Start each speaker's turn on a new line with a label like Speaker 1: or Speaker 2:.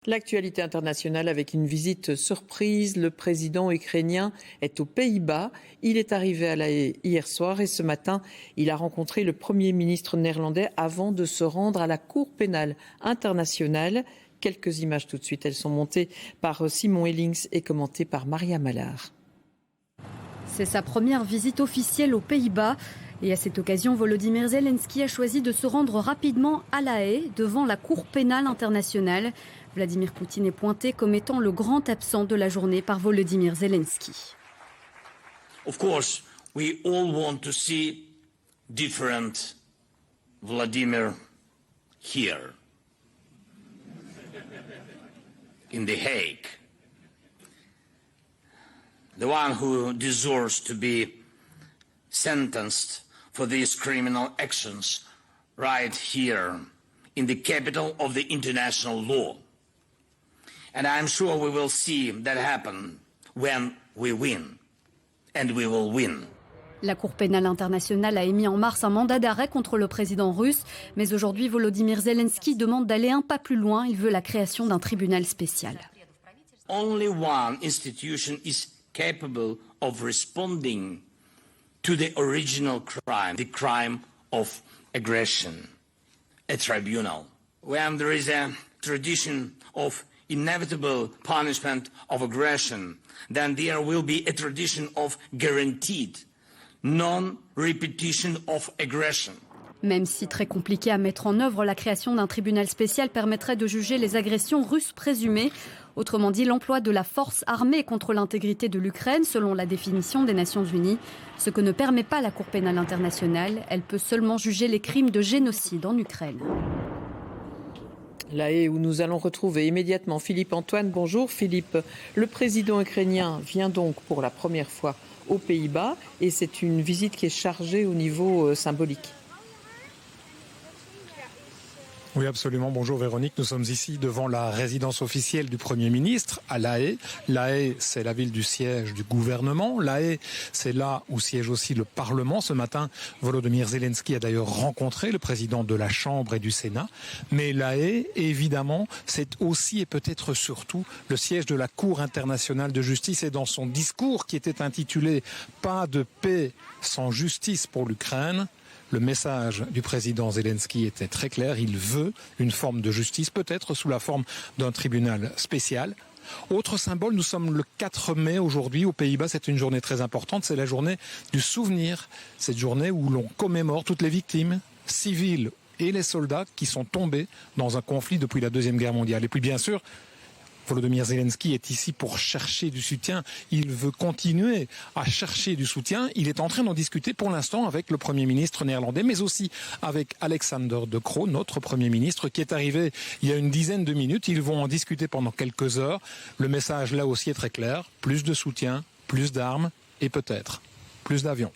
Speaker 1: L'actualité internationale avec une visite surprise. Le président ukrainien est aux Pays-Bas. Il est arrivé à La Haye hier soir et ce matin, il a rencontré le Premier ministre néerlandais avant de se rendre à la Cour pénale internationale. Quelques images tout de suite. Elles sont montées par Simon Ellings et commentées par Maria Mallard.
Speaker 2: C'est sa première visite officielle aux Pays-Bas. Et à cette occasion, Volodymyr Zelensky a choisi de se rendre rapidement à La Haye, devant la Cour pénale internationale. Vladimir Poutine est pointé comme étant le grand absent de la journée par Volodymyr Zelensky.
Speaker 3: Of course, we all want to see different Vladimir here in The Hague. The one who deserves to be sentenced for these criminal actions right here in the capital of the international law. And I'm sure we will see that happen when we win. And we will win.
Speaker 2: La Cour pénale internationale a émis en mars un mandat d'arrêt contre le président russe. Mais aujourd'hui, Volodymyr Zelensky demande d'aller un pas plus loin. Il veut la création d'un tribunal spécial.
Speaker 3: Only one institution is capable of responding to the original crime, the crime of aggression, a tribunal. When there is a tradition of inevitable punishment of aggression, then there will be a tradition of guaranteed non-repetition of aggression.
Speaker 2: Même si très compliqué à mettre en œuvre, la création d'un tribunal spécial permettrait de juger les agressions russes présumées. Autrement dit, l'emploi de la force armée contre l'intégrité de l'Ukraine, selon la définition des Nations Unies. Ce que ne permet pas la Cour pénale internationale. Elle peut seulement juger les crimes de génocide en Ukraine.
Speaker 1: La Haye où nous allons retrouver immédiatement Philippe Antoine. Bonjour Philippe. Le président ukrainien vient donc pour la première fois aux Pays-Bas et c'est une visite qui est chargée au niveau symbolique.
Speaker 4: Oui, absolument. Bonjour Véronique. Nous sommes ici devant la résidence officielle du Premier ministre à La Haye. La Haye, c'est la ville du siège du gouvernement. La Haye, c'est là où siège aussi le Parlement. Ce matin, Volodymyr Zelensky a d'ailleurs rencontré le président de la Chambre et du Sénat. Mais La Haye, évidemment, c'est aussi et peut-être surtout le siège de la Cour internationale de justice. Et dans son discours qui était intitulé « Pas de paix sans justice pour l'Ukraine », le message du président Zelensky était très clair. Il veut une forme de justice, peut-être sous la forme d'un tribunal spécial. Autre symbole, nous sommes le 4 mai aujourd'hui aux Pays-Bas. C'est une journée très importante. C'est la journée du souvenir. Cette journée où l'on commémore toutes les victimes civiles et les soldats qui sont tombés dans un conflit depuis la Deuxième Guerre mondiale. Et puis bien sûr, Volodymyr Zelensky est ici pour chercher du soutien. Il veut continuer à chercher du soutien. Il est en train d'en discuter pour l'instant avec le Premier ministre néerlandais, mais aussi avec Alexander De Croo, notre Premier ministre, qui est arrivé il y a une dizaine de minutes. Ils vont en discuter pendant quelques heures. Le message là aussi est très clair. Plus de soutien, plus d'armes et peut-être plus d'avions.